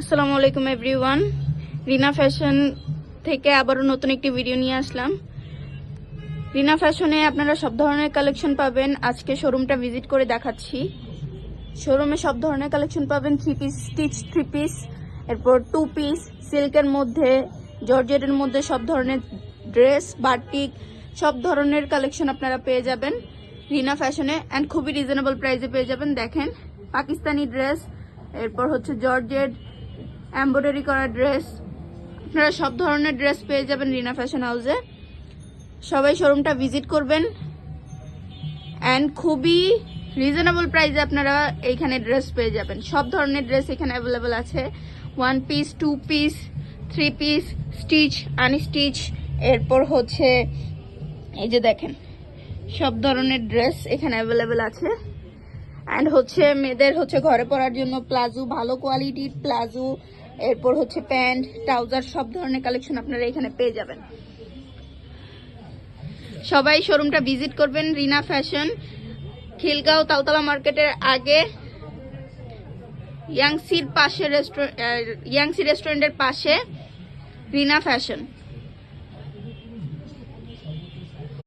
আসসালামু আলাইকুম এভরিওয়ান। রিনা ফ্যাশন থেকে আবারও নতুন একটি ভিডিও নিয়ে আসলাম। রিনা ফ্যাশনে আপনারা সব ধরনের কালেকশন পাবেন। আজকে শোরুমটা ভিজিট করে দেখাচ্ছি। শোরুমে সব ধরনের কালেকশন পাবেন, 3 পিস স্টিচ 3 পিস, এরপর 2 পিস, সিল্কের মধ্যে, জর্জেটের মধ্যে সব ধরনের ড্রেস, বাটিক, সব ধরনের কালেকশন আপনারা পেয়ে যাবেন রিনা ফ্যাশনে অ্যান্ড খুবই রিজনেবল প্রাইসে পেয়ে যাবেন। দেখেন, পাকিস্তানি ড্রেস, এরপর হচ্ছে জর্জেট এমব্রয়ডারি করা ড্রেস, আপনারা সব ধরনের ড্রেস পেয়ে যাবেন রিনা ফ্যাশন হাউসে। সবাই শোরুমটা ভিজিট করবেন অ্যান্ড খুবই রিজনেবল প্রাইসে আপনারা এইখানে ড্রেস পেয়ে যাবেন। সব ধরনের ড্রেস এখানে অ্যাভেলেবেল আছে, 1 piece, 2 piece, 3 piece, stitch, unstitch, এরপর হচ্ছে এই যে দেখেন সব ধরনের ড্রেস এখানে অ্যাভেলেবেল আছে। অ্যান্ড হচ্ছে মেয়েদের হচ্ছে ঘরে পরার জন্য প্লাজো, ভালো কোয়ালিটির প্লাজো, এরপর হচ্ছে প্যান্ট, ট্রাউজার, সব ধরনের কালেকশন আপনারা এখানে পেয়ে যাবেন। সবাই শোরুমটা ভিজিট করবেন রিনা ফ্যাশন, খিলগাঁও তালতলা মার্কেটের আগে, ইয়াংসি রেস্টুরেন্টের পাশে রিনা ফ্যাশন।